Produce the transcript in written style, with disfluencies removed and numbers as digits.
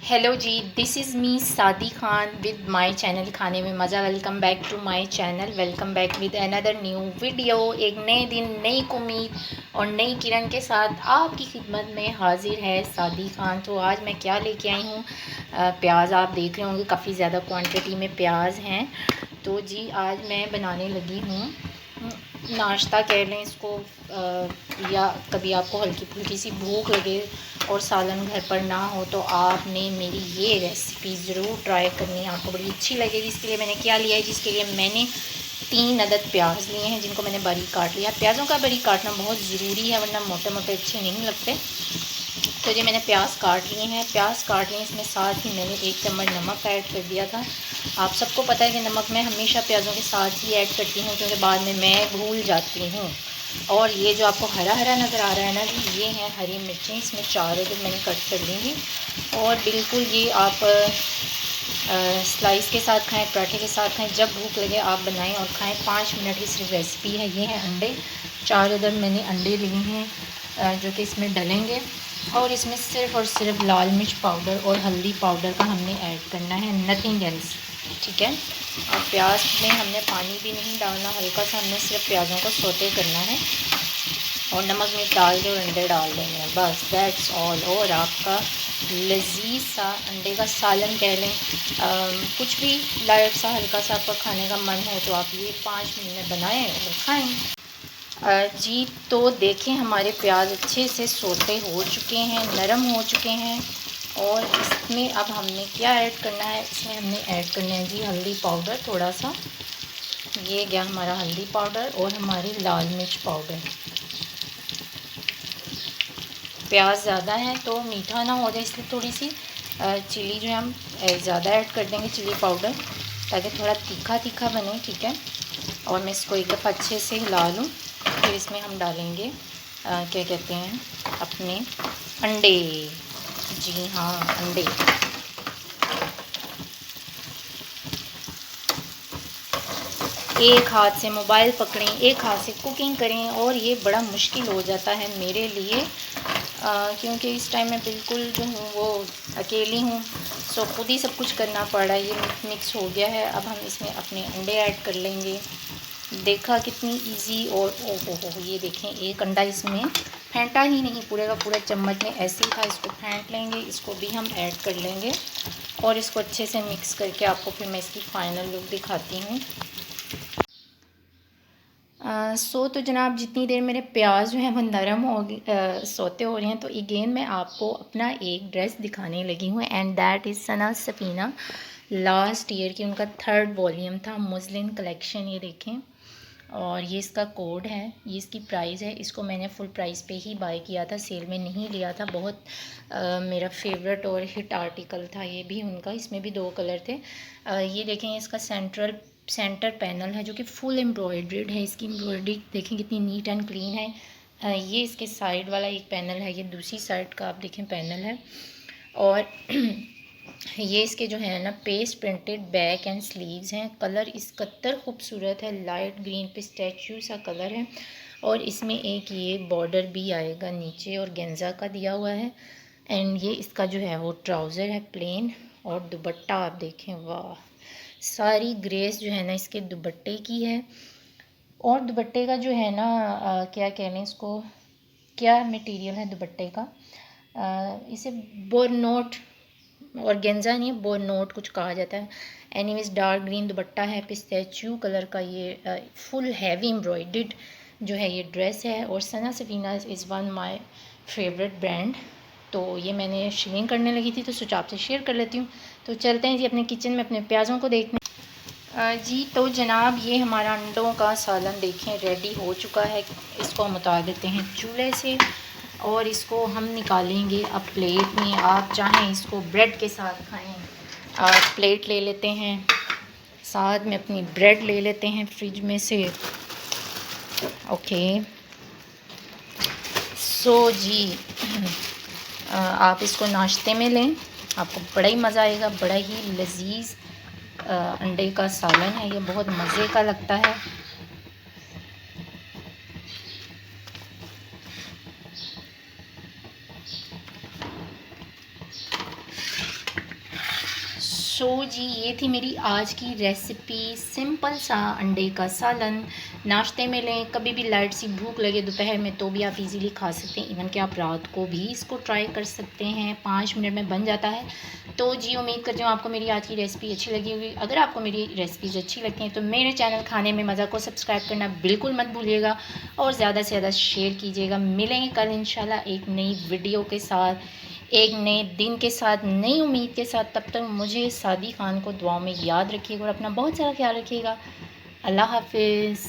Hello ji, this is me Sadi Khan with my channel खाने में मज़ा। Welcome back to my channel, welcome back with another new video. एक नए दिन, नई उम्मीद और नई किरण के साथ आपकी खिदमत में हाजिर है सादी खान। तो आज मैं क्या लेके आई हूँ, प्याज आप देख रहे होंगे, काफ़ी ज़्यादा क्वांटिटी में प्याज हैं। तो जी आज मैं बनाने लगी हूँ नाश्ता कह लें इसको, या कभी आपको हल्की फुल्की सी भूख लगे और सालन घर पर ना हो तो आपने मेरी ये रेसिपी ज़रूर ट्राई करनी है, आपको बड़ी अच्छी लगेगी। इसके लिए मैंने क्या लिया है, जिसके लिए मैंने 3 अदद प्याज लिए हैं, जिनको मैंने बारीक काट लिया। प्याज़ों का बारीक काटना बहुत ज़रूरी है, वरना मोटे मोटे अच्छे नहीं लगते। तो ये मैंने प्याज काट लिए हैं, प्याज काट लिए, इसमें साथ ही मैंने 1 चम्मच नमक ऐड कर दिया था। आप सबको पता है कि नमक मैं हमेशा प्याज़ों के साथ ही ऐड करती हूँ, क्योंकि बाद में मैं भूल जाती हूँ। और ये जो आपको हरा हरा नज़र आ रहा है ना जी, ये हैं हरी मिर्चें, इसमें 4 अदद मैंने कट कर ली। और बिल्कुल ये आप स्लाइस के साथ खाएं, पराठे के साथ खाएं, जब भूख लगे आप बनाएं और खाएं। 5 मिनट की सिर्फ रेसिपी है। ये हैं अंडे, 4 अदद मैंने अंडे लिए हैं, जो कि इसमें डलेंगे। और इसमें सिर्फ़ और सिर्फ लाल मिर्च पाउडर और हल्दी पाउडर का हमने ऐड करना है, नथिंग एल्स, ठीक है। और प्याज में हमने पानी भी नहीं डालना, हल्का सा हमने सिर्फ प्याज़ों को सौते करना है और नमक मिर्च डाल के और अंडे डाल देंगे, बस दैट्स ऑल। और आपका लजीज सा अंडे का सालन कह लें, कुछ भी लाइट सा हल्का सा आपका खाने का मन हो तो आप ये 5 मिनट में बनाएं और खाएं। जी तो देखें, हमारे प्याज अच्छे से सौते हो चुके हैं, नरम हो चुके हैं। और इसमें अब हमने क्या ऐड करना है, इसमें हमने ऐड करना है जी हल्दी पाउडर थोड़ा सा। ये गया हमारा हल्दी पाउडर और हमारी लाल मिर्च पाउडर। प्याज ज़्यादा है तो मीठा ना हो जाए, इसलिए थोड़ी सी चिली जो है हम ज़्यादा ऐड कर देंगे, चिली पाउडर, ताकि थोड़ा तीखा तीखा बने, ठीक है। और मैं इसको एक दफ़ा अच्छे से हिला लूँ। फिर इसमें हम डालेंगे क्या कहते हैं, अपने अंडे। जी हाँ, अंडे। एक हाथ से मोबाइल पकड़ें, एक हाथ से कुकिंग करें, और ये बड़ा मुश्किल हो जाता है मेरे लिए, क्योंकि इस टाइम मैं बिल्कुल जो हूँ वो अकेली हूँ, सो खुद ही सब कुछ करना पड़ रहा है। ये मिक्स हो गया है, अब हम इसमें अपने अंडे ऐड कर लेंगे। देखा कितनी इजी। और ओहो, ये देखें, एक अंडा इसमें फेंटा ही नहीं, पूरे का पूरा चम्मच में ऐसे ही था। इसको फेंट लेंगे, इसको भी हम ऐड कर लेंगे और इसको अच्छे से मिक्स करके आपको फिर मैं इसकी फ़ाइनल लुक दिखाती हूँ। तो जनाब, जितनी देर मेरे प्याज जो है वो नरम हो सोते हो रहे हैं, तो अगेन मैं आपको अपना एक ड्रेस दिखाने लगी हूँ, and that is Sana Safina. Last year की उनका 3rd वॉल्यूम था, मुस्लिन कलेक्शन, ये देखें। और ये इसका कोड है, ये इसकी प्राइस है। इसको मैंने फुल प्राइस पे ही बाय किया था, सेल में नहीं लिया था। बहुत मेरा फेवरेट और हिट आर्टिकल था ये भी उनका। इसमें भी 2 कलर थे। ये देखें, इसका सेंटर पैनल है जो कि फुल एम्ब्रॉयड्रीड है। इसकी एम्ब्रॉयडरी देखें कितनी नीट एंड क्लीन है। ये इसके साइड वाला एक पैनल है, ये दूसरी साइड का आप देखें पैनल है। और ये इसके जो है ना paste printed back and sleeves हैं। कलर इसका कत्तर खूबसूरत है, लाइट ग्रीन पिस्टैच्यू सा कलर है। और इसमें एक ये बॉर्डर भी आएगा नीचे और गेंजा का दिया हुआ है। एंड ये इसका जो है वो ट्राउज़र है प्लेन। और दुपट्टा आप देखें, वाह, सारी ग्रेस जो है ना इसके दुपट्टे की है। और दुपट्टे का जो है ना क्या कह लें इसको, क्या मटेरियल है दुपट्टे का, इसे बोरनोट और गेंजा नहीं, बोरनोट कुछ कहा जाता है। एनीवेज, डार्क ग्रीन दुपट्टा है, पिस्ताचियो कलर का। ये फुल हैवी एम्ब्रॉयडर्ड जो है ये ड्रेस है। और Sana Safinaz is one my favourite brand. तो ये मैंने शेयरिंग करने लगी थी, तो सोचा आपसे शेयर कर लेती हूँ। तो चलते हैं जी अपने किचन में अपने प्याज़ों को देखने। जी तो जनाब, ये हमारा अंडों का सालन देखें रेडी हो चुका है। इसको हम उतार देते हैं चूल्हे से और इसको हम निकालेंगे अब प्लेट में। आप चाहें इसको ब्रेड के साथ खाएं, प्लेट ले लेते हैं, साथ में अपनी ब्रेड ले लेते हैं फ्रिज में से। ओके, सो जी आप इसको नाश्ते में लें, आपको बड़ा ही मज़ा आएगा। बड़ा ही लजीज अंडे का सालन है, ये बहुत मज़े का लगता है। सो जी ये थी मेरी आज की रेसिपी, सिंपल सा अंडे का सालन। नाश्ते में लें, कभी भी लाइट सी भूख लगे दोपहर में तो भी आप इजीली खा सकते हैं। इवन कि आप रात को भी इसको ट्राई कर सकते हैं, 5 मिनट में बन जाता है। तो जी उम्मीद करती हूँ आपको मेरी आज की रेसिपी अच्छी लगी होगी। अगर आपको मेरी रेसिपीज़ अच्छी लगती हैं तो मेरे चैनल खाने में मज़ा को सब्सक्राइब करना बिल्कुल मत भूलिएगा और ज़्यादा से ज़्यादा शेयर कीजिएगा। मिलेंगे कल इंशाल्लाह एक नई वीडियो के साथ, एक नए दिन के साथ, नई उम्मीद के साथ। तब तक मुझे सादी खान को दुआओं में याद रखिएगा और अपना बहुत सारा ख्याल रखिएगा। अल्लाह हाफिज़।